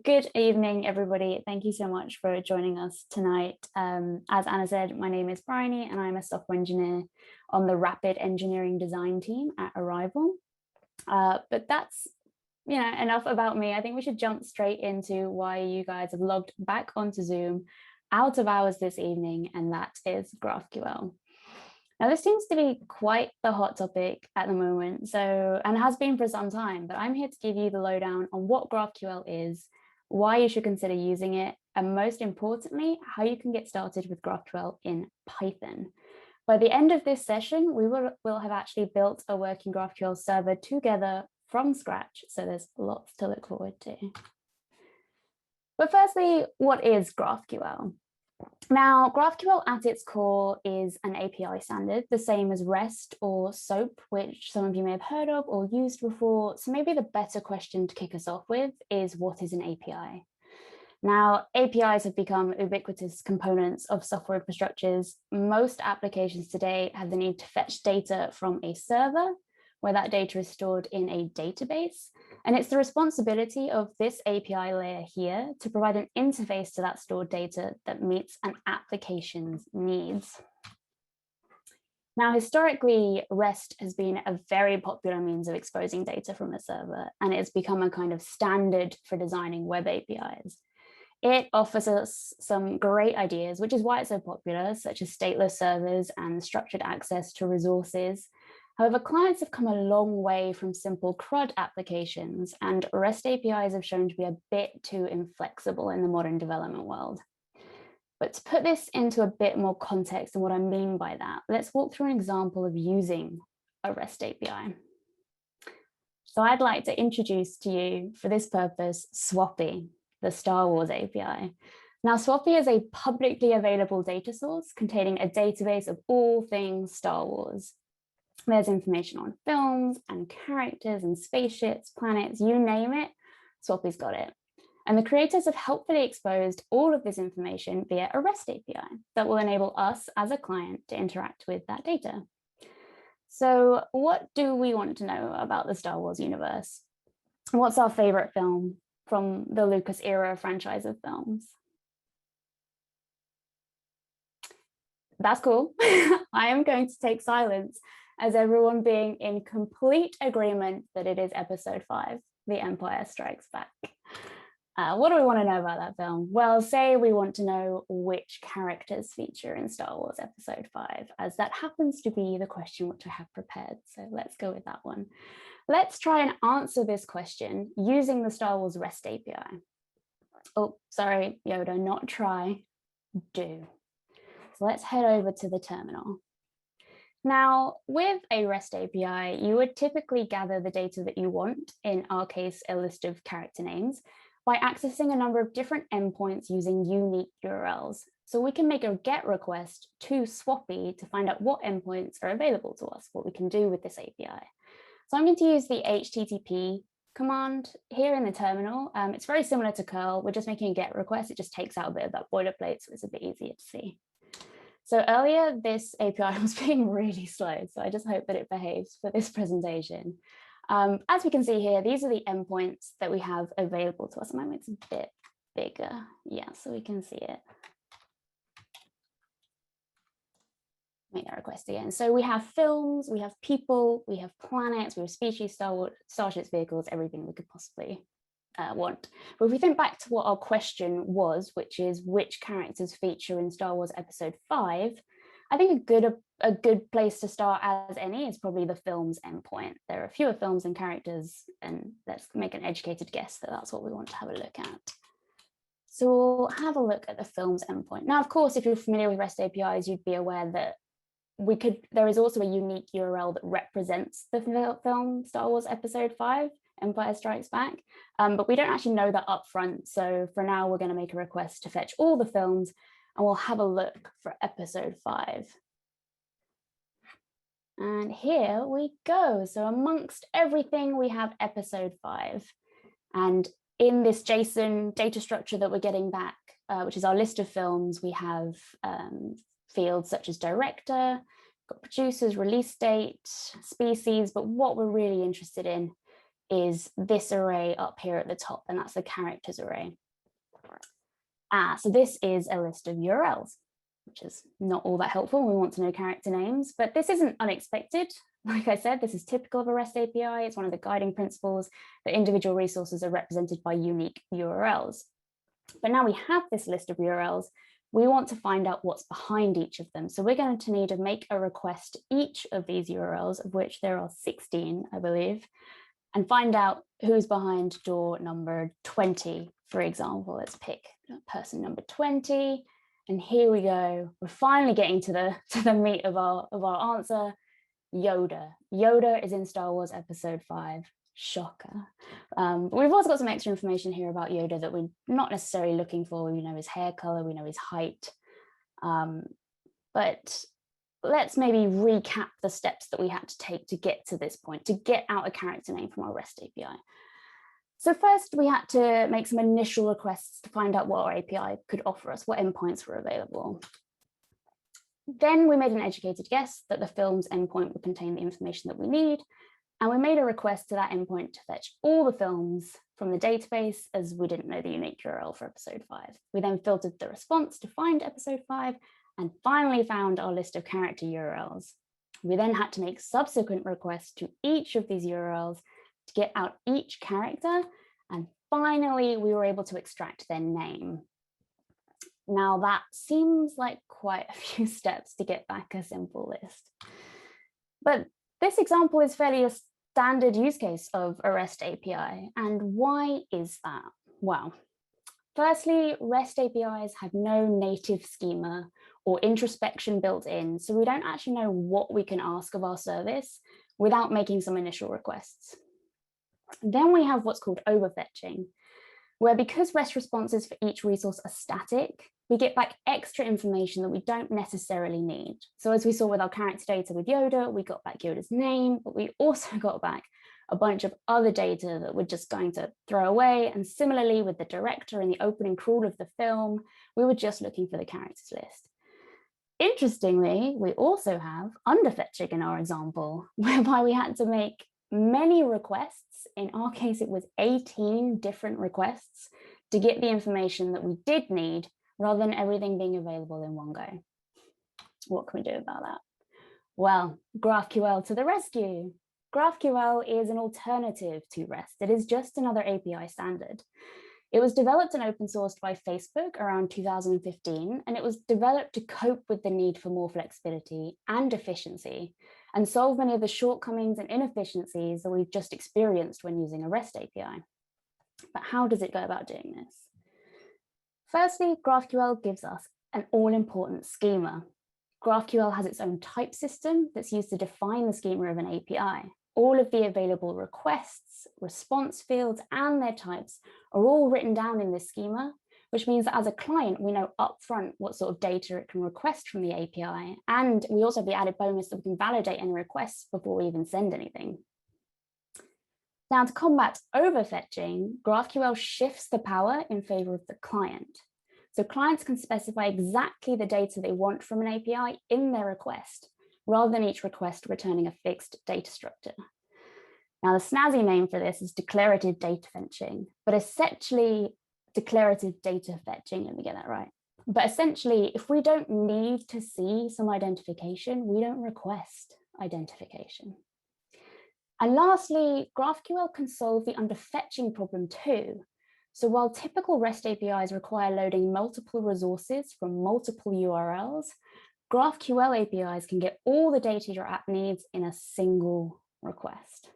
Good evening, everybody. Thank you so much for joining us tonight. As Anna said, my name is Briony and I'm a software engineer on the Rapid Engineering Design team at Arrival. But that's enough about me. I think we should jump straight into why you guys have logged back onto Zoom out of hours this evening, and that is GraphQL. Now, this seems to be quite the hot topic at the moment, and has been for some time, but I'm here to give you the lowdown on what GraphQL is, why you should consider using it, and most importantly, how you can get started with GraphQL in Python. By the end of this session, we will have actually built a working GraphQL server together from scratch, so there's lots to look forward to. But firstly, what is GraphQL? Now, GraphQL at its core is an API standard, the same as REST or SOAP, which some of you may have heard of or used before. So maybe the better question to kick us off with is, what is an API? Now, APIs have become ubiquitous components of software infrastructures. Most applications today have the need to fetch data from a server, where that data is stored in a database. And it's the responsibility of this API layer here to provide an interface to that stored data that meets an application's needs. Now, historically, REST has been a very popular means of exposing data from a server, and it's become a kind of standard for designing web APIs. It offers us some great ideas, which is why it's so popular, such as stateless servers and structured access to resources. However, clients have come a long way from simple CRUD applications, and REST APIs have shown to be a bit too inflexible in the modern development world. But to put this into a bit more context and what I mean by that, let's walk through an example of using a REST API. So I'd like to introduce to you, for this purpose, Swappy, the Star Wars API. Now, Swappy is a publicly available data source containing a database of all things Star Wars. There's information on films and characters and spaceships, planets, you name it, Swappy's got it. And the creators have helpfully exposed all of this information via a REST API that will enable us as a client to interact with that data. So what do we want to know about the Star Wars universe? What's our favorite film from the Lucas era franchise of films? That's cool. I am going to take silence as everyone being in complete agreement that it is episode 5, The Empire Strikes Back. What do we want to know about that film? Well, say we want to know which characters feature in Star Wars episode 5, as that happens to be the question which I have prepared. So let's go with that one. Let's try and answer this question using the Star Wars REST API. Oh, sorry, Yoda, not try, do. So let's head over to the terminal. Now, with a REST API, you would typically gather the data that you want, in our case, a list of character names, by accessing a number of different endpoints using unique URLs. So we can make a GET request to Swappy to find out what endpoints are available to us, what we can do with this API. So I'm going to use the HTTP command here in the terminal. It's very similar to curl. We're just making a GET request. It just takes out a bit of that boilerplate, so it's a bit easier to see. So earlier, this API was being really slow, so I just hope that it behaves for this presentation. As we can see here, these are the endpoints that we have available to us. I might make it a bit bigger, yeah, so we can see it. Make that request again. So we have films, we have people, we have planets, we have species, starships, vehicles, everything we could possibly want. But if we think back to what our question was, which is which characters feature in Star Wars Episode 5, I think a good place to start as any is probably the films endpoint. There are fewer films and characters, and let's make an educated guess that that's what we want to have a look at. So we'll have a look at the films endpoint. Now, of course, if you're familiar with REST APIs, you'd be aware that there is also a unique URL that represents the film Star Wars Episode 5, Empire Strikes Back, but we don't actually know that up front. So for now, we're going to make a request to fetch all the films, and we'll have a look for episode 5. And here we go. So amongst everything, we have episode 5. And in this JSON data structure that we're getting back, which is our list of films, we have fields such as director, got producers, release date, species, but what we're really interested in is this array up here at the top, and that's the characters array. So this is a list of URLs, which is not all that helpful. We want to know character names, but this isn't unexpected. Like I said, this is typical of a REST API. It's one of the guiding principles that individual resources are represented by unique URLs. But now we have this list of URLs, we want to find out what's behind each of them. So we're going to need to make a request to each of these URLs, of which there are 16, I believe, and find out who's behind door number 20, for example. Let's pick person number 20. And here we go. We're finally getting to the meat of our answer. Yoda. Yoda is in Star Wars Episode 5. Shocker. But we've also got some extra information here about Yoda that we're not necessarily looking for. We know his hair color, we know his height. But let's maybe recap the steps that we had to take to get to this point, to get out a character name from our REST API. So first, we had to make some initial requests to find out what our API could offer us, what endpoints were available. Then we made an educated guess that the films endpoint would contain the information that we need, and we made a request to that endpoint to fetch all the films from the database, as we didn't know the unique URL for episode 5. We then filtered the response to find episode 5, and finally found our list of character URLs. We then had to make subsequent requests to each of these URLs to get out each character, and finally we were able to extract their name. Now that seems like quite a few steps to get back a simple list. But this example is fairly a standard use case of a REST API. And why is that? Well, firstly, REST APIs have no native schema or introspection built in, so we don't actually know what we can ask of our service without making some initial requests. Then we have what's called overfetching, where because REST responses for each resource are static, we get back extra information that we don't necessarily need. So as we saw with our character data with Yoda, we got back Yoda's name, but we also got back a bunch of other data that we're just going to throw away. And similarly with the director and the opening crawl of the film, we were just looking for the characters list. Interestingly, we also have underfetching in our example, whereby we had to make many requests. In our case, it was 18 different requests to get the information that we did need, rather than everything being available in one go. What can we do about that? Well, GraphQL to the rescue. GraphQL is an alternative to REST. It is just another API standard. It was developed and open sourced by Facebook around 2015, and it was developed to cope with the need for more flexibility and efficiency, and solve many of the shortcomings and inefficiencies that we've just experienced when using a REST API. But how does it go about doing this? Firstly, GraphQL gives us an all-important schema. GraphQL has its own type system that's used to define the schema of an API. All of the available requests, response fields, and their types are all written down in this schema, which means that as a client, we know upfront what sort of data it can request from the API. And we also have the added bonus that we can validate any requests before we even send anything. Now, to combat overfetching, GraphQL shifts the power in favor of the client. So clients can specify exactly the data they want from an API in their request, rather than each request returning a fixed data structure. Now, the snazzy name for this is declarative data fetching, but essentially declarative data fetching, let me get that right. But essentially, if we don't need to see some identification, we don't request identification. And lastly, GraphQL can solve the underfetching problem too. So while typical REST APIs require loading multiple resources from multiple URLs, GraphQL APIs can get all the data your app needs in a single request.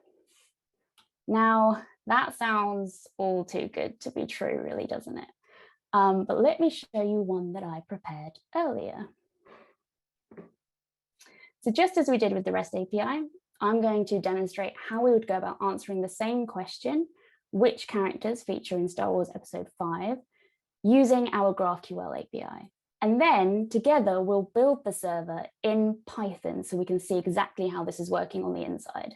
Now, that sounds all too good to be true, really, doesn't it? But let me show you one that I prepared earlier. So just as we did with the REST API, I'm going to demonstrate how we would go about answering the same question, which characters feature in Star Wars Episode 5, using our GraphQL API. And then together we'll build the server in Python so we can see exactly how this is working on the inside.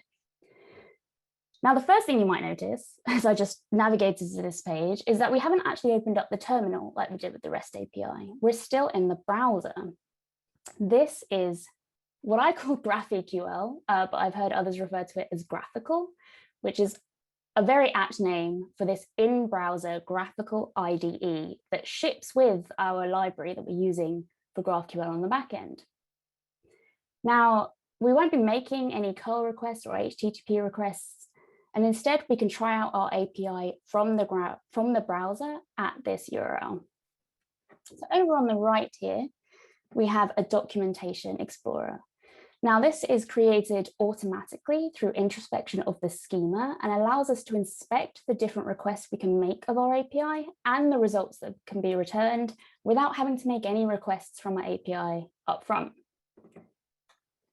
Now, the first thing you might notice, as I just navigated to this page, is that we haven't actually opened up the terminal like we did with the REST API. We're still in the browser. This is what I call GraphQL, but I've heard others refer to it as graphical, which is a very apt name for this in-browser graphical IDE that ships with our library that we're using for GraphQL on the back end. Now, we won't be making any curl requests or HTTP requests, and instead we can try out our API from the browser at this URL. So over on the right here, we have a documentation explorer. Now, this is created automatically through introspection of the schema and allows us to inspect the different requests we can make of our API and the results that can be returned without having to make any requests from our API up front.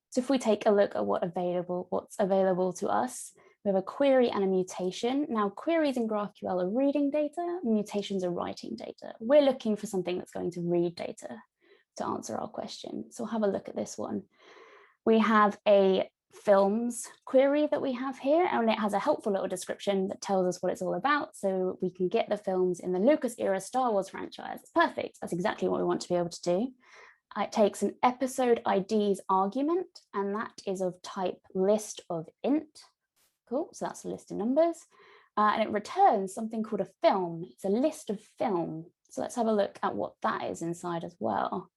So if we take a look at what's available to us, we have a query and a mutation. Now, queries in GraphQL are reading data, mutations are writing data. We're looking for something that's going to read data to answer our question. So we'll have a look at this one. We have a films query that we have here, and it has a helpful little description that tells us what it's all about. So we can get the films in the Lucas era Star Wars franchise. It's perfect. That's exactly what we want to be able to do. It takes an episode ID's argument, and that is of type list of int. Cool, so that's a list of numbers. And it returns something called a film. It's a list of film. So let's have a look at what that is inside as well.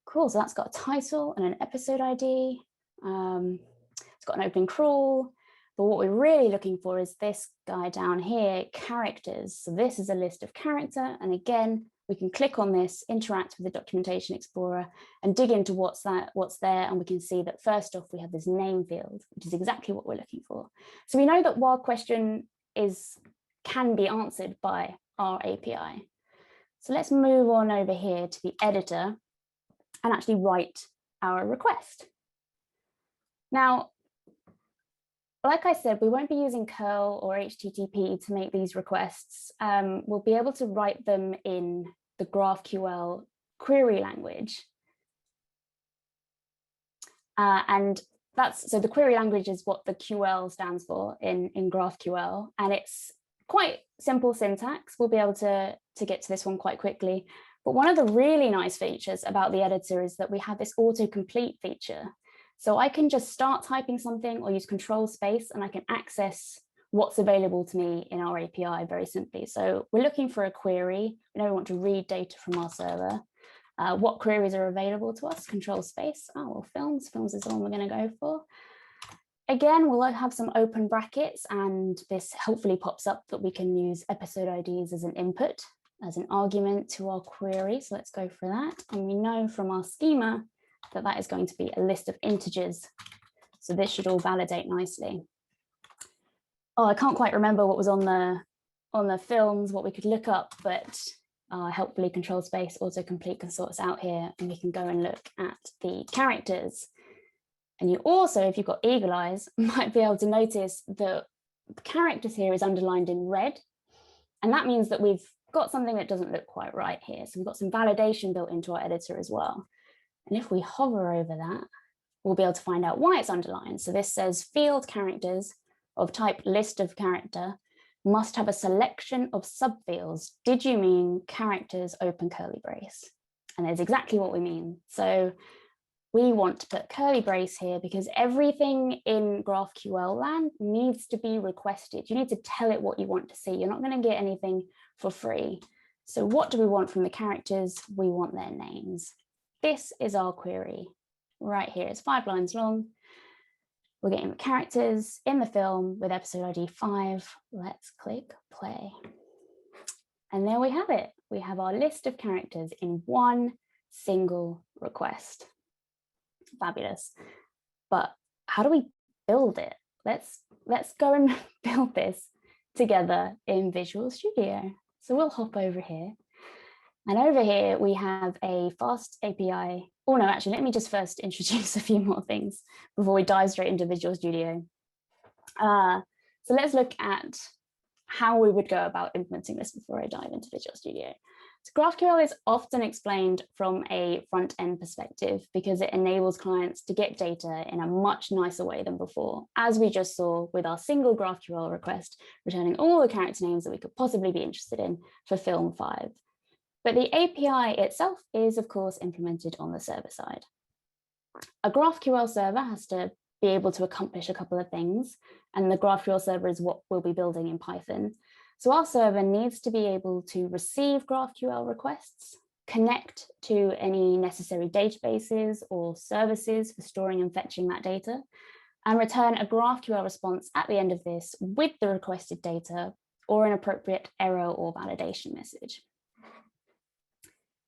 Cool, so that's got a title and an episode ID. It's got an open crawl, but what we're really looking for is this guy down here, characters. So this is a list of character, and again, we can click on this, interact with the Documentation Explorer, and dig into what's there, and we can see that first off, we have this name field, which is exactly what we're looking for. So we know that our question can be answered by our API. So let's move on over here to the editor and actually write our request. Now, like I said, we won't be using curl or HTTP to make these requests. We'll be able to write them in the GraphQL query language. So the query language is what the QL stands for in GraphQL, and it's quite simple syntax. We'll be able to get to this one quite quickly. But one of the really nice features about the editor is that we have this autocomplete feature. So I can just start typing something or use control space, and I can access what's available to me in our API very simply. So we're looking for a query. We know we want to read data from our server. What queries are available to us? Control space. Oh, well, films. Films is the one we're going to go for. Again, we'll have some open brackets, and this hopefully pops up that we can use episode IDs as an input, as an argument to our query. So let's go for that. And we know from our schema that that is going to be a list of integers. So this should all validate nicely. Oh, I can't quite remember what was on the films, what we could look up, but helpfully control space autocomplete can sort us out here, and we can go and look at the characters. And you also, if you've got eagle eyes, might be able to notice that the characters here is underlined in red. And that means that we've got something that doesn't look quite right here. So we've got some validation built into our editor as well. And if we hover over that, we'll be able to find out why it's underlined. So this says field characters of type list of character must have a selection of subfields. Did you mean characters open curly brace? And that's exactly what we mean. So we want to put curly brace here because everything in GraphQL land needs to be requested. You need to tell it what you want to see. You're not going to get anything for free. So what do we want from the characters? We want their names. This is our query right here. It's 5 lines long. We're getting the characters in the film with episode ID 5. Let's click play. And there we have it. We have our list of characters in one single request. Fabulous. But how do we build it? Let's go and build this together in Visual Studio. So we'll hop over here. And over here, we have a fast API. Oh, no, actually, let me just first introduce a few more things before we dive straight into Visual Studio. So let's look at how we would go about implementing this before I dive into Visual Studio. So GraphQL is often explained from a front-end perspective because it enables clients to get data in a much nicer way than before, as we just saw with our single GraphQL request, returning all the character names that we could possibly be interested in for film 5. But the API itself is, of course, implemented on the server side. A GraphQL server has to be able to accomplish a couple of things. And the GraphQL server is what we'll be building in Python. So our server needs to be able to receive GraphQL requests, connect to any necessary databases or services for storing and fetching that data, and return a GraphQL response at the end of this with the requested data or an appropriate error or validation message.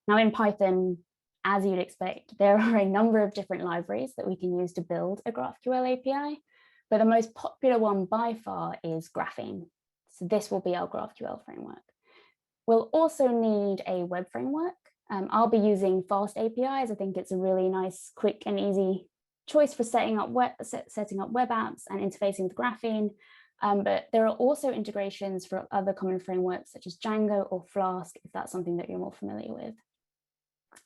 Now in Python, as you'd expect, there are a number of different libraries that we can use to build a GraphQL API, but the most popular one by far is Graphene. So this will be our GraphQL framework. We'll also need a web framework. I'll be using Fast APIs. I think it's a really nice, quick and easy choice for setting up web apps and interfacing with Graphene. But there are also integrations for other common frameworks such as Django or Flask, if that's something that you're more familiar with.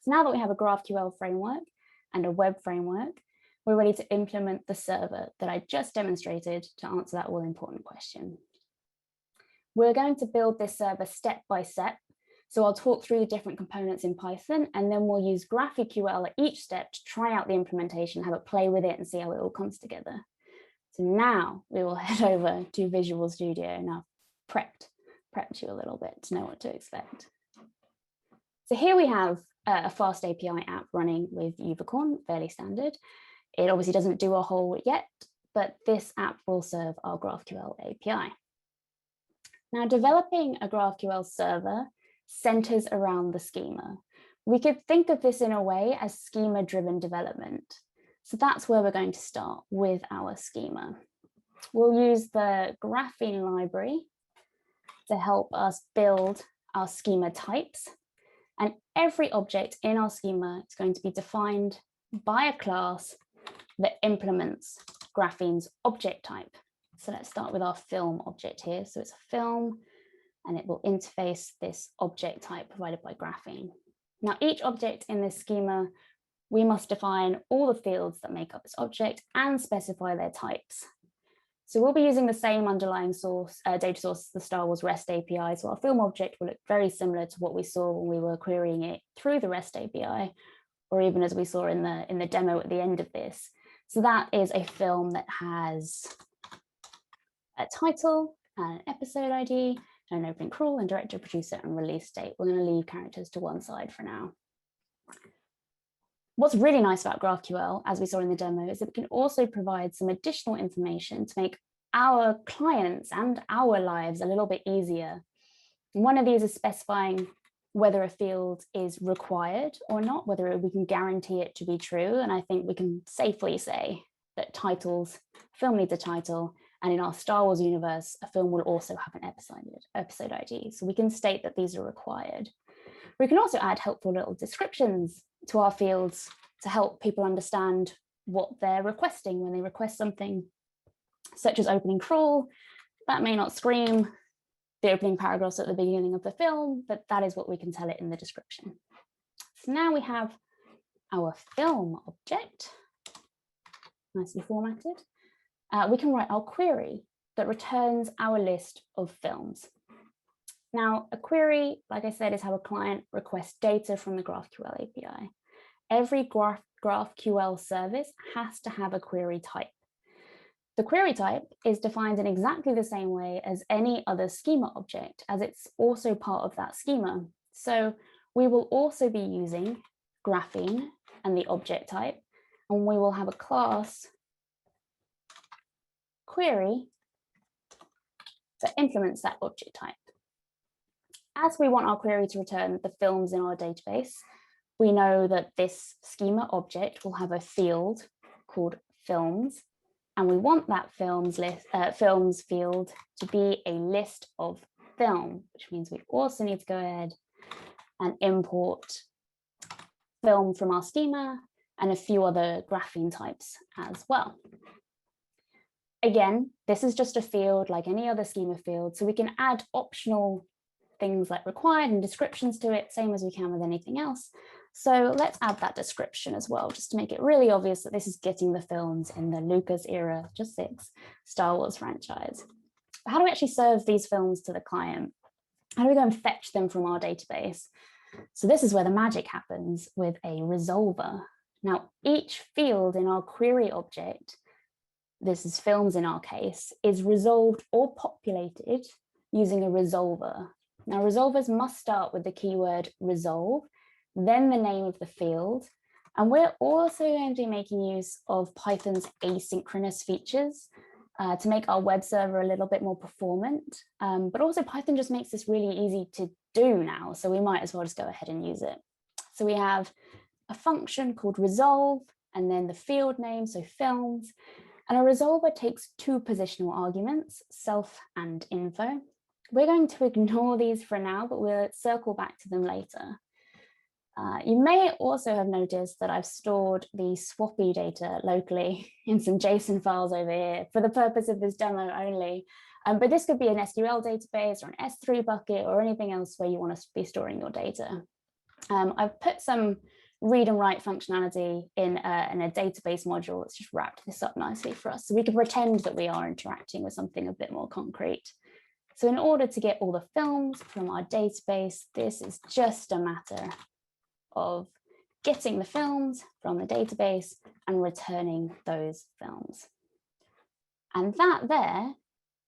So now that we have a GraphQL framework and a web framework, we're ready to implement the server that I just demonstrated to answer that all important question. We're going to build this server step by step. So I'll talk through the different components in Python, and then we'll use GraphQL at each step to try out the implementation, have it play with it and see how it all comes together. So now we will head over to Visual Studio. Now prepped you a little bit to know what to expect. So here we have a Fast API app running with Unicorn, fairly standard. It obviously doesn't do a whole yet, but this app will serve our GraphQL API. Now, developing a GraphQL server centers around the schema. We could think of this in a way as schema-driven development. So that's where we're going to start with our schema. We'll use the Graphene library to help us build our schema types. And every object in our schema is going to be defined by a class that implements Graphene's object type. So let's start with our film object here. So it's a film, and it will interface this object type provided by Graphene. Now, each object in this schema, we must define all the fields that make up this object and specify their types. So we'll be using the same underlying data source, the Star Wars REST API. So our film object will look very similar to what we saw when we were querying it through the REST API, or even as we saw in the demo at the end of this. So that is a film that has a title, and an episode ID, and an opening crawl, and director, producer, and release date. We're going to leave characters to one side for now. What's really nice about GraphQL, as we saw in the demo, is that it can also provide some additional information to make our clients and our lives a little bit easier. One of these is specifying whether a field is required or not, whether we can guarantee it to be true. And I think we can safely say that film needs a title, and in our Star Wars universe, a film will also have an episode ID. So we can state that these are required. We can also add helpful little descriptions to our fields to help people understand what they're requesting when they request something, such as opening crawl. That may not scream the opening paragraphs at the beginning of the film, but that is what we can tell it in the description. So now we have our film object, nicely formatted. We can write our query that returns our list of films. Now, a query, like I said, is how a client requests data from the GraphQL API. Every GraphQL service has to have a query type. The query type is defined in exactly the same way as any other schema object, as it's also part of that schema. So we will also be using Graphene and the object type, and we will have a class query that implements that object type. As we want our query to return the films in our database, we know that this schema object will have a field called films, and we want that films field to be a list of film, which means we also need to go ahead and import film from our schema and a few other Graphene types as well. Again, this is just a field like any other schema field, so we can add optional things like required and descriptions to it, same as we can with anything else. So let's add that description as well, just to make it really obvious that this is getting the films in the Lucas era, just 6, Star Wars franchise. But how do we actually serve these films to the client? How do we go and fetch them from our database? So this is where the magic happens with a resolver. Now, each field in our query object this is films in our case, is resolved or populated using a resolver. Now, resolvers must start with the keyword resolve, then the name of the field. And we're also going to be making use of Python's asynchronous features to make our web server a little bit more performant. But also Python just makes this really easy to do now, so we might as well just go ahead and use it. So we have a function called resolve, and then the field name, so films. And a resolver takes two positional arguments, self and info. We're going to ignore these for now, but we'll circle back to them later. You may also have noticed that I've stored the swappy data locally in some JSON files over here for the purpose of this demo only. But this could be an SQL database or an S3 bucket or anything else where you want to be storing your data. I've put some read and write functionality in a database module that's just wrapped this up nicely for us. So we can pretend that we are interacting with something a bit more concrete. So in order to get all the films from our database, this is just a matter of getting the films from the database and returning those films. And that there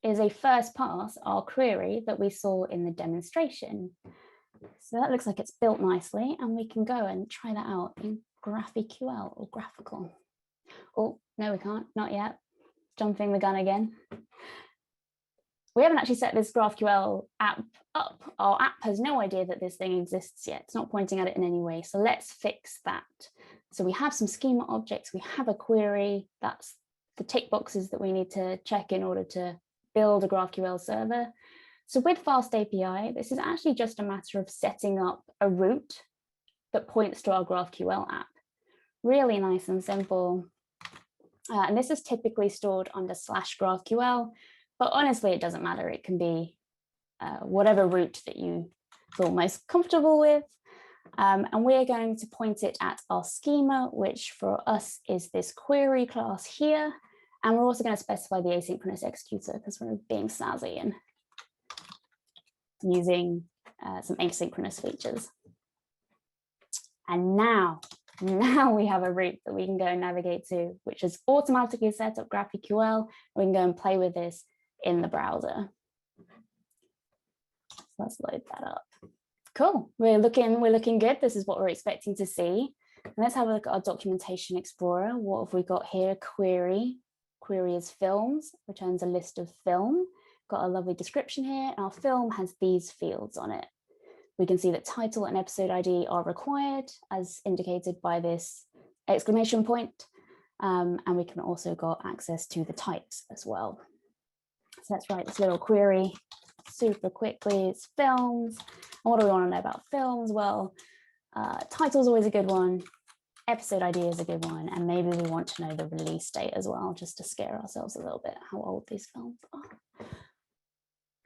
is a first pass, our query that we saw in the demonstration. So that looks like it's built nicely, and we can go and try that out in GraphQL or graphical. Oh, no, we can't, not yet. Jumping the gun again. We haven't actually set this GraphQL app up. Our app has no idea that this thing exists yet. It's not pointing at it in any way. So let's fix that. So we have some schema objects. We have a query. That's the tick boxes that we need to check in order to build a GraphQL server. So with Fast API, this is actually just a matter of setting up a route that points to our GraphQL app. Really nice and simple. And this is typically stored under /GraphQL. But honestly, it doesn't matter. It can be whatever route that you feel most comfortable with. And we're going to point it at our schema, which for us is this query class here. And we're also going to specify the asynchronous executor because we're being snazzy and using some asynchronous features. And now we have a route that we can go and navigate to, which is automatically set up GraphQL. We can go and play with this in the browser. So let's load that up. Cool, we're looking good. This is what we're expecting to see. And let's have a look at our documentation explorer. What have we got here? Query is films, returns a list of film. Got a lovely description here. And our film has these fields on it. We can see that title and episode ID are required as indicated by this exclamation point. And we can also got access to the types as well. So let's write this little query super quickly. It's films. And what do we want to know about films? Well, title is always a good one. Episode ID is a good one. And maybe we want to know the release date as well, just to scare ourselves a little bit how old these films are.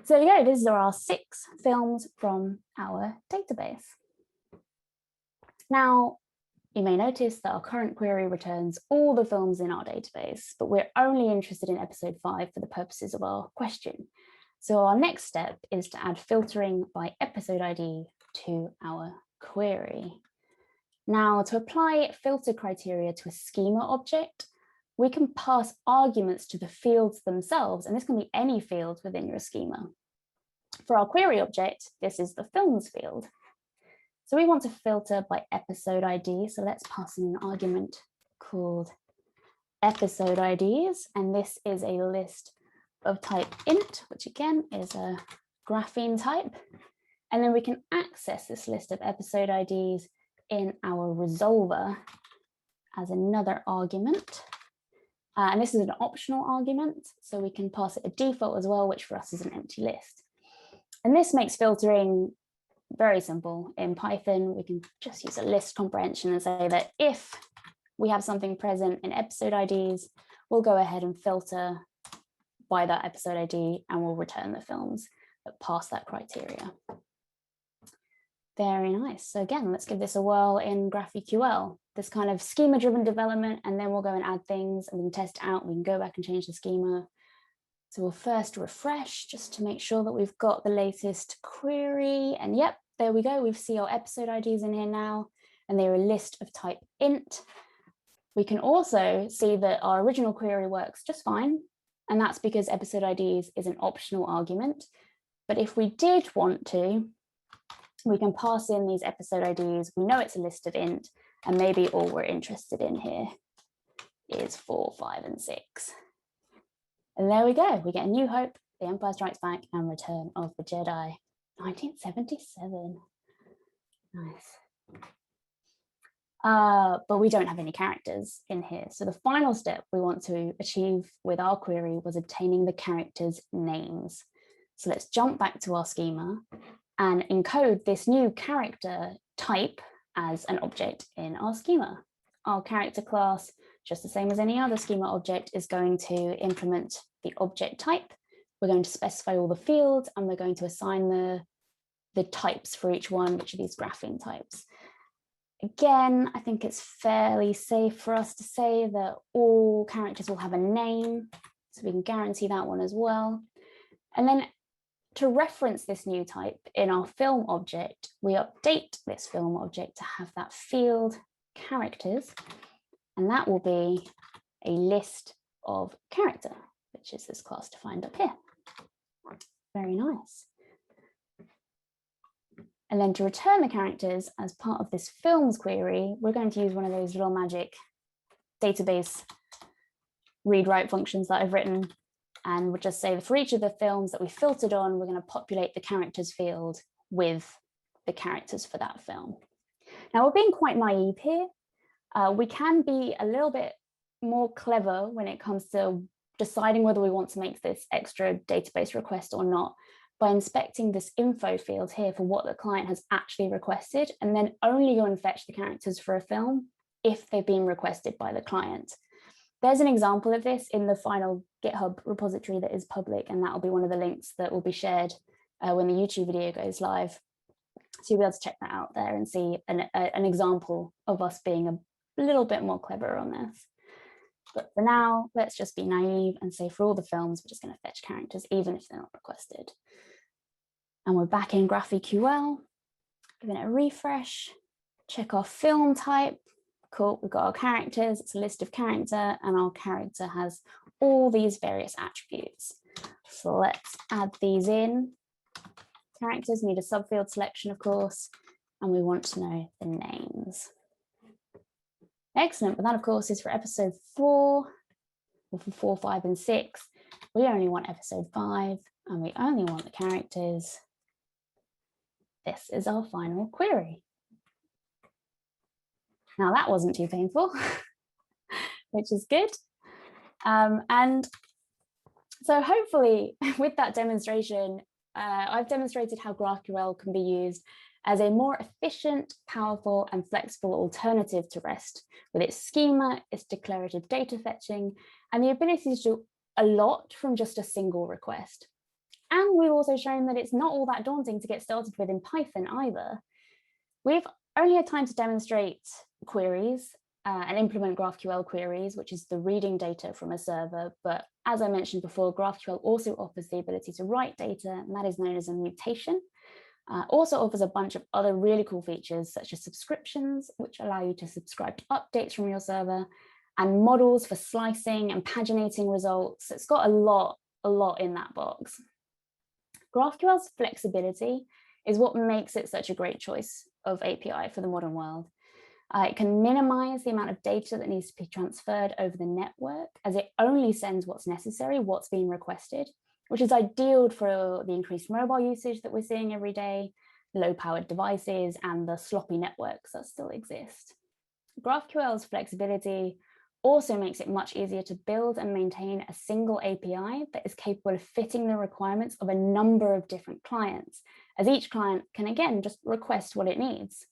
So there you go. These are our 6 films from our database. Now, you may notice that our current query returns all the films in our database, but we're only interested in episode 5 for the purposes of our question. So our next step is to add filtering by episode ID to our query. Now, to apply filter criteria to a schema object, we can pass arguments to the fields themselves, and this can be any field within your schema. For our query object, this is the films field. So we want to filter by episode ID. So let's pass in an argument called episode IDs. And this is a list of type int, which again is a grapheme type. And then we can access this list of episode IDs in our resolver as another argument. And this is an optional argument. So we can pass it a default as well, which for us is an empty list. And this makes filtering very simple. In Python, we can just use a list comprehension and say that if we have something present in episode IDs, we'll go ahead and filter by that episode ID and we'll return the films that pass that criteria. Very nice. So again, let's give this a whirl in GraphQL, this kind of schema-driven development, and then we'll go and add things and we can test it out. We can go back and change the schema. So we'll first refresh just to make sure that we've got the latest query. And yep, there we go. We see our episode IDs in here now, and they're a list of type int. We can also see that our original query works just fine, and that's because episode IDs is an optional argument. But if we did want to, we can pass in these episode IDs. We know it's a list of int, and maybe all we're interested in here is 4, 5, and 6. And there we go. We get A New Hope, The Empire Strikes Back, and Return of the Jedi. 1977. Nice. But we don't have any characters in here. So the final step we want to achieve with our query was obtaining the characters' names. So let's jump back to our schema and encode this new character type as an object in our schema. Our character class, just the same as any other schema object, is going to implement the object type. We're going to specify all the fields, and we're going to assign the types for each one, which are these graphing types. Again, I think it's fairly safe for us to say that all characters will have a name, so we can guarantee that one as well. And then to reference this new type in our film object, we update this film object to have that field characters, and that will be a list of character, which is this class defined up here. Very nice. And then to return the characters as part of this films query, we're going to use one of those little magic database read-write functions that I've written. And we'll just say that for each of the films that we filtered on, we're going to populate the characters field with the characters for that film. Now, we're being quite naive here. We can be a little bit more clever when it comes to deciding whether we want to make this extra database request or not, by inspecting this info field here for what the client has actually requested, and then only go and fetch the characters for a film if they've been requested by the client. There's an example of this in the final GitHub repository that is public, and that will be one of the links that will be shared when the YouTube video goes live. So you'll be able to check that out there and see an example of us being a little bit more clever on this. But for now, let's just be naive and say for all the films, we're just going to fetch characters, even if they're not requested. And we're back in GraphQL, giving it a refresh, check our film type. Cool, we've got our characters, it's a list of character, and our character has all these various attributes. So let's add these in. Characters need a subfield selection, of course, and we want to know the names. Excellent, but that of course is for episode 4, or for 4, 5, and 6. We only want episode 5, and we only want the characters. This is our final query. Now that wasn't too painful, which is good. And so hopefully with that demonstration, I've demonstrated how GraphQL can be used as a more efficient, powerful, and flexible alternative to REST, with its schema, its declarative data fetching, and the ability to do a lot from just a single request. And we've also shown that it's not all that daunting to get started with in Python either. We've only had time to demonstrate queries and implement GraphQL Queries, which is the reading data from a server. But as I mentioned before, GraphQL also offers the ability to write data, and that is known as a mutation. Also offers a bunch of other really cool features, such as subscriptions, which allow you to subscribe to updates from your server, and models for slicing and paginating results. It's got a lot in that box. GraphQL's flexibility is what makes it such a great choice of API for the modern world. It can minimize the amount of data that needs to be transferred over the network, as it only sends what's necessary, what's being requested, which is ideal for the increased mobile usage that we're seeing every day, low-powered devices, and the sloppy networks that still exist. GraphQL's flexibility also makes it much easier to build and maintain a single API that is capable of fitting the requirements of a number of different clients, as each client can again just request what it needs.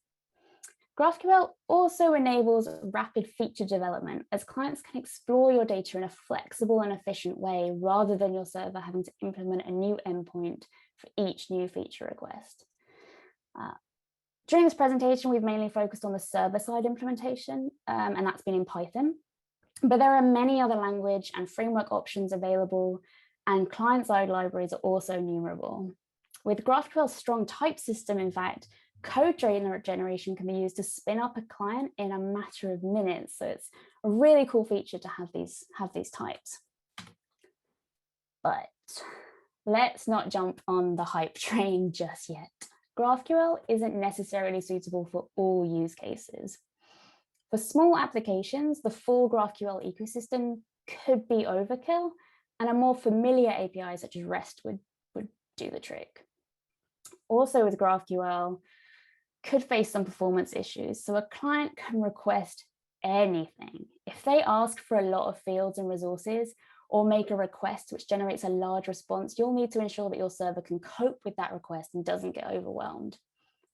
GraphQL also enables rapid feature development, as clients can explore your data in a flexible and efficient way, rather than your server having to implement a new endpoint for each new feature request. During this presentation, we've mainly focused on the server-side implementation, and that's been in Python. But there are many other language and framework options available, and client-side libraries are also numerable. With GraphQL's strong type system, in fact, code generation can be used to spin up a client in a matter of minutes. So it's a really cool feature to have these types. But let's not jump on the hype train just yet. GraphQL isn't necessarily suitable for all use cases. For small applications, the full GraphQL ecosystem could be overkill, and a more familiar API such as REST would do the trick. Also with GraphQL, could face some performance issues. So a client can request anything. If they ask for a lot of fields and resources, or make a request which generates a large response, you'll need to ensure that your server can cope with that request and doesn't get overwhelmed.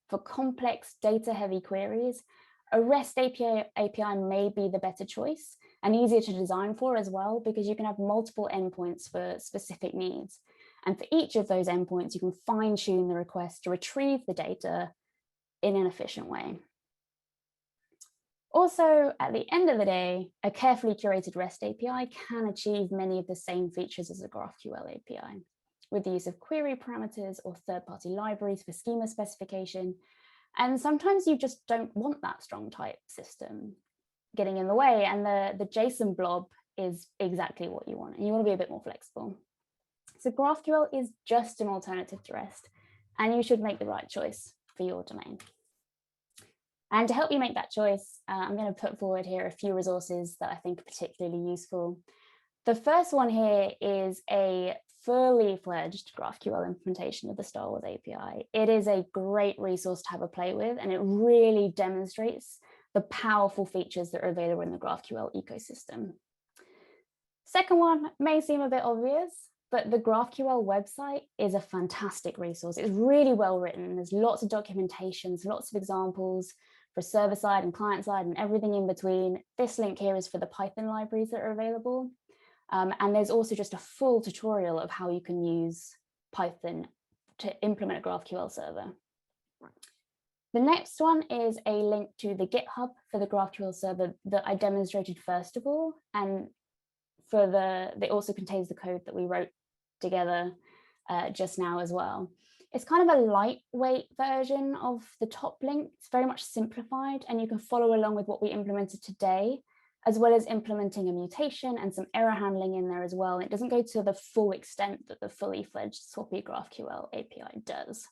For complex data-heavy queries, a REST API may be the better choice and easier to design for as well, because you can have multiple endpoints for specific needs. And for each of those endpoints, you can fine-tune the request to retrieve the data in an efficient way. Also, at the end of the day, a carefully curated REST API can achieve many of the same features as a GraphQL API, with the use of query parameters or third-party libraries for schema specification. And sometimes you just don't want that strong type system getting in the way, and the JSON blob is exactly what you want, and you want to be a bit more flexible. So GraphQL is just an alternative to REST, and you should make the right choice for your domain. And to help you make that choice, I'm going to put forward here a few resources that I think are particularly useful. The first one here is a fully fledged GraphQL implementation of the Star Wars API. It is a great resource to have a play with, and it really demonstrates the powerful features that are available in the GraphQL ecosystem. Second one may seem a bit obvious, but the GraphQL website is a fantastic resource. It's really well written. There's lots of documentations, lots of examples for server side and client side and everything in between. This link here is for the Python libraries that are available. And there's also just a full tutorial of how you can use Python to implement a GraphQL server. The next one is a link to the GitHub for the GraphQL server that I demonstrated first of all. And it also contains the code that we wrote together just now as well. It's kind of a lightweight version of the top link. It's very much simplified, and you can follow along with what we implemented today, as well as implementing a mutation and some error handling in there as well. It doesn't go to the full extent that the fully fledged Swappy GraphQL API does.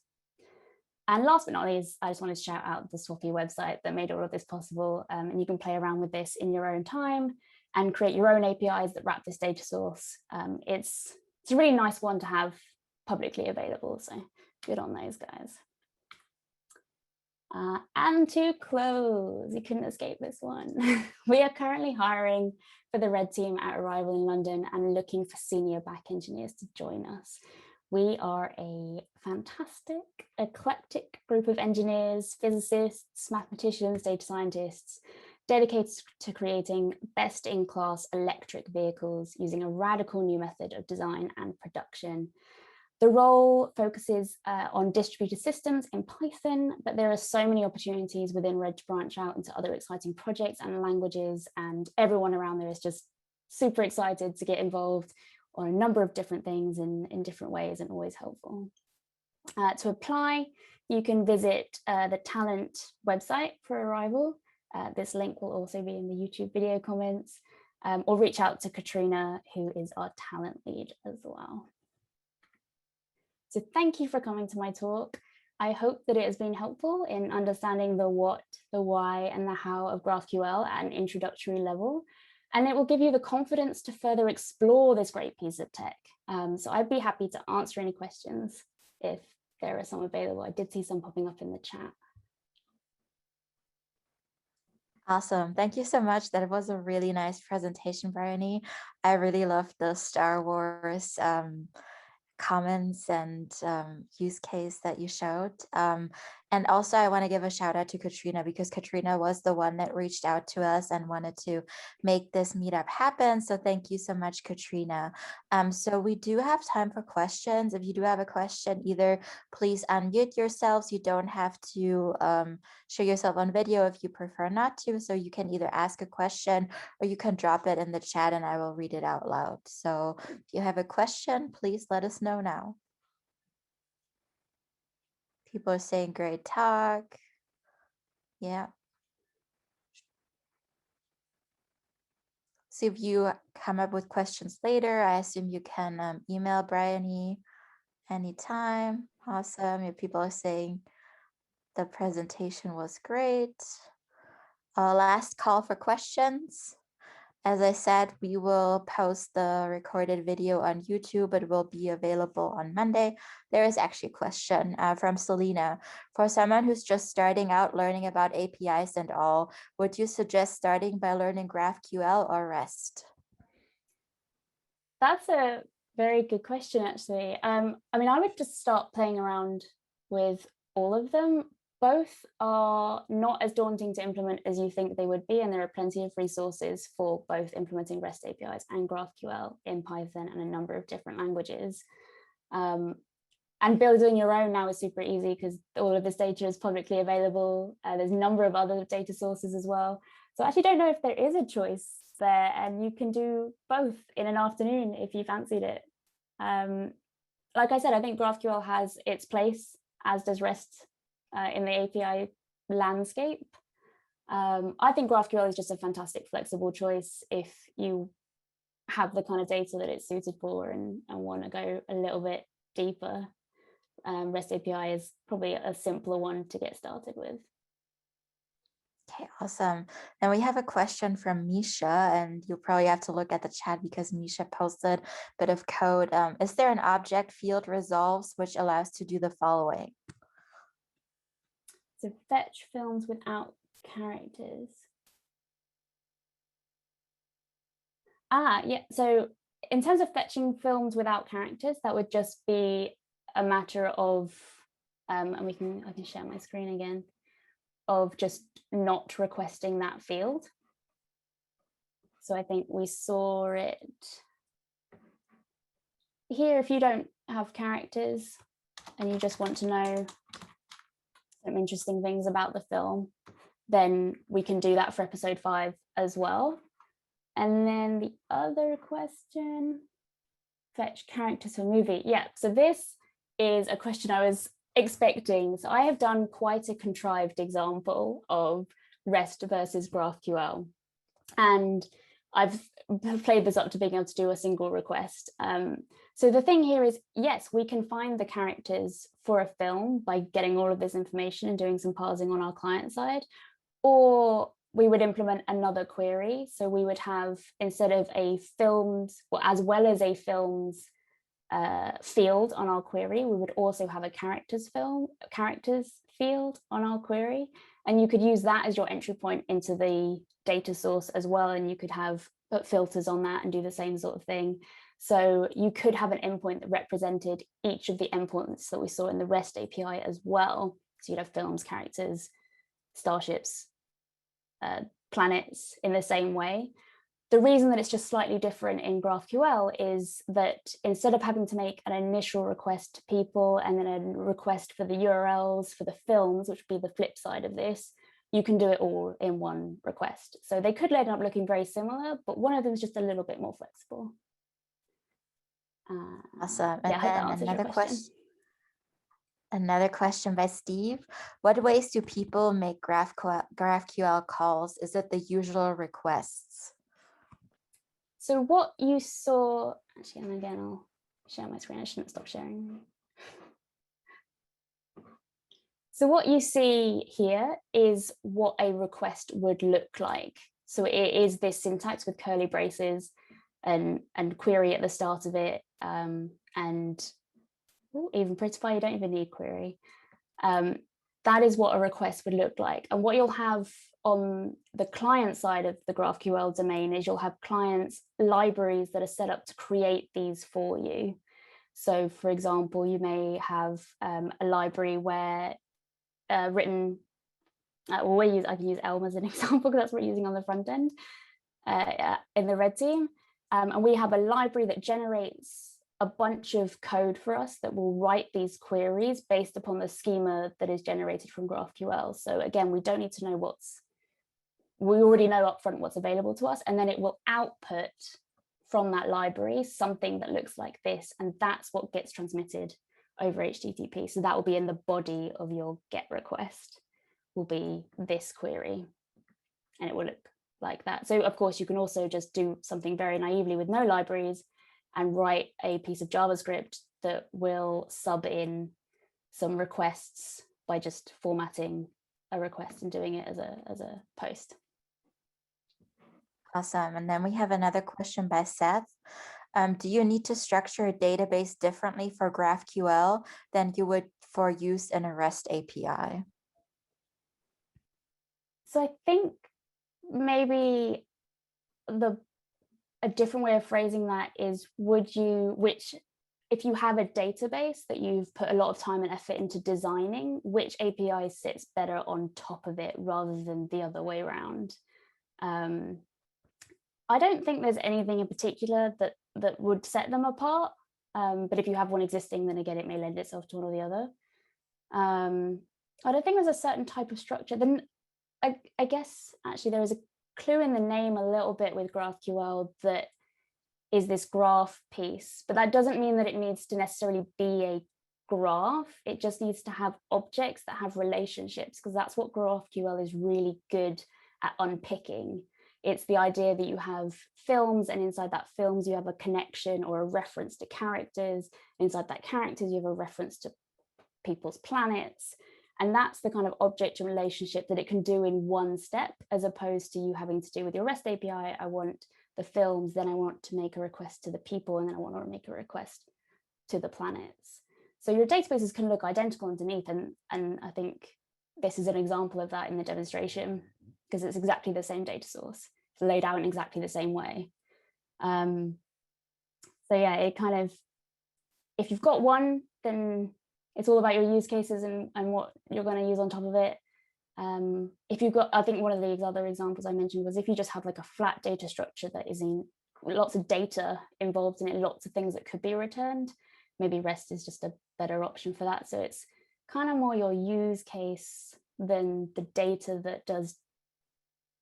And last but not least, I just wanted to shout out the Swappy website that made all of this possible. And you can play around with this in your own time and create your own APIs that wrap this data source. It's a really nice one to have publicly available. So good on those guys. And to close, you couldn't escape this one. We are currently hiring for the Red team at Arrival in London and looking for senior back engineers to join us. We are a fantastic, eclectic group of engineers, physicists, mathematicians, data scientists, dedicated to creating best-in-class electric vehicles using a radical new method of design and production. The role focuses on distributed systems in Python, but there are so many opportunities within Red to branch out into other exciting projects and languages, and everyone around there is just super excited to get involved on a number of different things in different ways, and always helpful. To apply, you can visit the talent website for Arrival. This link will also be in the YouTube video comments, or reach out to Katrina, who is our talent lead as well. So thank you for coming to my talk. I hope that it has been helpful in understanding the what, the why, and the how of GraphQL at an introductory level. And it will give you the confidence to further explore this great piece of tech. So I'd be happy to answer any questions if there are some available. I did see some popping up in the chat. Awesome. Thank you so much. That was a really nice presentation, Briony. I really loved the Star Wars comments and use case that you showed. And also I want to give a shout out to Katrina, because Katrina was the one that reached out to us and wanted to make this meetup happen. So thank you so much, Katrina. So we do have time for questions. If you do have a question, either please unmute yourselves. You don't have to show yourself on video if you prefer not to. So you can either ask a question or you can drop it in the chat and I will read it out loud. So if you have a question, please let us know now. People are saying great talk. Yeah. So if you come up with questions later, I assume you can email Briony anytime. Awesome. If people are saying the presentation was great. Last call for questions. As I said, we will post the recorded video on YouTube. It will be available on Monday. There is actually a question from Selena. For someone who's just starting out learning about APIs and all, would you suggest starting by learning GraphQL or REST? That's a very good question, actually. I mean, I would just start playing around with all of them. Both are not as daunting to implement as you think they would be, and there are plenty of resources for both implementing REST APIs and GraphQL in Python and a number of different languages. And building your own now is super easy because all of this data is publicly available. There's a number of other data sources as well. So I actually don't know if there is a choice there, and you can do both in an afternoon if you fancied it. Like I said, I think GraphQL has its place, as does REST in the API landscape. I think GraphQL is just a fantastic flexible choice if you have the kind of data that it's suited for and want to go a little bit deeper. REST API is probably a simpler one to get started with. Okay, awesome. Then we have a question from Misha, and you'll probably have to look at the chat because Misha posted a bit of code. Is there an object field resolves which allows to do the following? So fetch films without characters. Yeah, so in terms of fetching films without characters, that would just be a matter of, and I can share my screen again, of just not requesting that field. So I think we saw it here. If you don't have characters and you just want to know some interesting things about the film, then we can do that for episode 5 as well. And then the other question, fetch characters for movie. Yeah, so this is a question I was expecting. So I have done quite a contrived example of REST versus GraphQL. And I've played this up to being able to do a single request. So the thing here is, yes, we can find the characters for a film by getting all of this information and doing some parsing on our client side, or we would implement another query. So we would have, instead of a films, well, as well as a films field on our query, we would also have a characters field on our query. And you could use that as your entry point into the data source as well. And you could put filters on that and do the same sort of thing. So you could have an endpoint that represented each of the endpoints that we saw in the REST API as well. So you'd have films, characters, starships, planets in the same way. The reason that it's just slightly different in GraphQL is that instead of having to make an initial request to people and then a request for the URLs for the films, which would be the flip side of this, you can do it all in one request. So they could end up looking very similar, but one of them is just a little bit more flexible. Awesome. Yeah, And then another question by Steve. What ways do people make GraphQL calls? Is it the usual requests? So what you saw, actually, and again, I'll share my screen. I shouldn't stop sharing. So what you see here is what a request would look like. So it is this syntax with curly braces and query at the start of it. And even prettify, you don't even need query. That is what a request would look like. And what you'll have on the client side of the GraphQL domain is you'll have clients libraries that are set up to create these for you. So for example, you may have a library where I can use Elm as an example because that's what we're using on the front end in the red team. And we have a library that generates a bunch of code for us that will write these queries based upon the schema that is generated from GraphQL. So again, we don't need to know we already know upfront what's available to us, and then it will output from that library something that looks like this, and that's what gets transmitted over HTTP. So that will be in the body of your GET request, will be this query, and it will look like that. So of course, you can also just do something very naively with no libraries and write a piece of JavaScript that will sub in some requests by just formatting a request and doing it as a post. Awesome. And then we have another question by Seth. Do you need to structure a database differently for GraphQL than you would for use in a REST API? So I think maybe a different way of phrasing that is, if you have a database that you've put a lot of time and effort into designing, which API sits better on top of it rather than the other way around? I don't think there's anything in particular that would set them apart. But if you have one existing, then again, it may lend itself to one or the other. I don't think there's a certain type of structure. Then I guess actually there is a clue in the name a little bit with GraphQL that is this graph piece, but that doesn't mean that it needs to necessarily be a graph. It just needs to have objects that have relationships, because that's what GraphQL is really good at unpicking. It's the idea that you have films, and inside that films you have a connection or a reference to characters. Inside that characters you have a reference to people's planets. And that's the kind of object relationship that it can do in one step, as opposed to you having to do with your REST API. I want the films, then I want to make a request to the people, and then I want to make a request to the planets. So your databases can look identical underneath, and I think this is an example of that in the demonstration, because it's exactly the same data source. It's laid out in exactly the same way. So yeah, it kind of, if you've got one, then it's all about your use cases and what you're going to use on top of it. If you've got, I think one of the other examples I mentioned was if you just have like a flat data structure that is in lots of data involved in it, lots of things that could be returned, maybe REST is just a better option for that. So it's kind of more your use case than the data that does,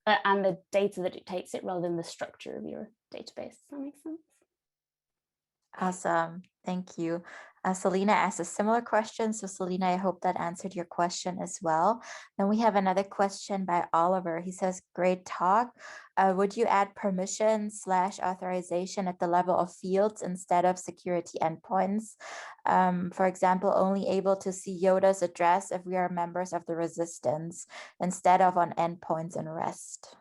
and the data that dictates it, rather than the structure of your database. Does that make sense? Awesome. Thank you. Selena asked a similar question. So Selena, I hope that answered your question as well. Then we have another question by Oliver. He says, great talk. Would you add permission/authorization at the level of fields instead of security endpoints? For example, only able to see Yoda's address if we are members of the resistance instead of on endpoints in REST.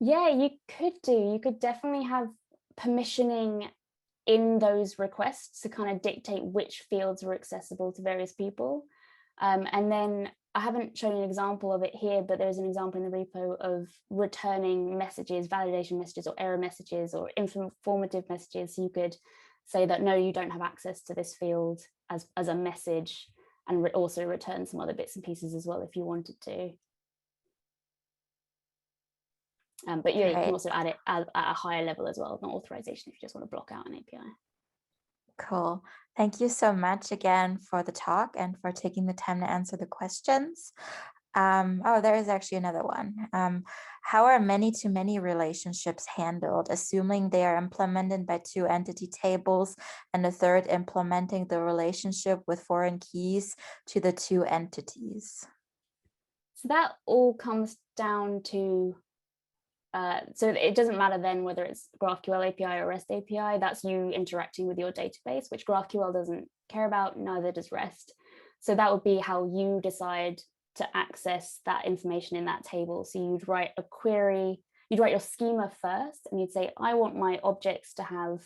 Yeah, you could do. You could definitely have permissioning in those requests to kind of dictate which fields are accessible to various people. And then I haven't shown an example of it here, but there's an example in the repo of returning messages, validation messages or error messages or informative messages. So you could say that, no, you don't have access to this field as a message, and also return some other bits and pieces as well if you wanted to. But yeah, you can also add it at a higher level as well, not authorization, if you just want to block out an API. Cool. Thank you so much again for the talk and for taking the time to answer the questions. Oh, there is actually another one. How are many-to-many relationships handled, assuming they are implemented by two entity tables and a third implementing the relationship with foreign keys to the two entities? So that all comes down to so it doesn't matter then whether it's GraphQL API or REST API. That's you interacting with your database, which GraphQL doesn't care about, neither does REST. So that would be how you decide to access that information in that table. So you'd write a query, you'd write your schema first, and you'd say, I want my objects to have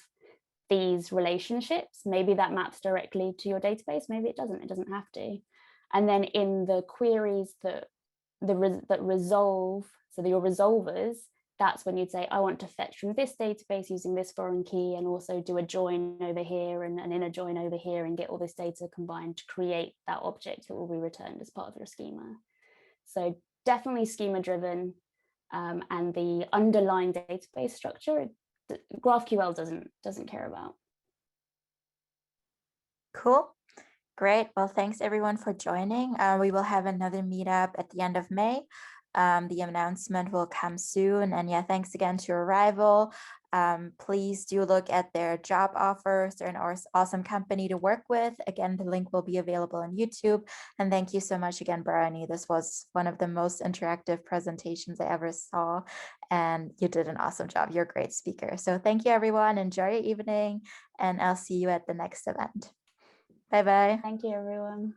these relationships. Maybe that maps directly to your database, maybe it doesn't have to. And then in the queries that resolve, so your resolvers, that's when you'd say, I want to fetch from this database using this foreign key, and also do a join over here and an inner join over here, and get all this data combined to create that object that will be returned as part of your schema. So definitely schema driven, and the underlying database structure, GraphQL doesn't care about. Cool. Great. Well, thanks everyone for joining. We will have another meetup at the end of May. The announcement will come soon. And yeah, thanks again to Arrival. Please do look at their job offers. They're an awesome company to work with. Again, the link will be available on YouTube. And thank you so much again, Briony. This was one of the most interactive presentations I ever saw. And you did an awesome job. You're a great speaker. So thank you, everyone. Enjoy your evening. And I'll see you at the next event. Bye-bye. Thank you, everyone.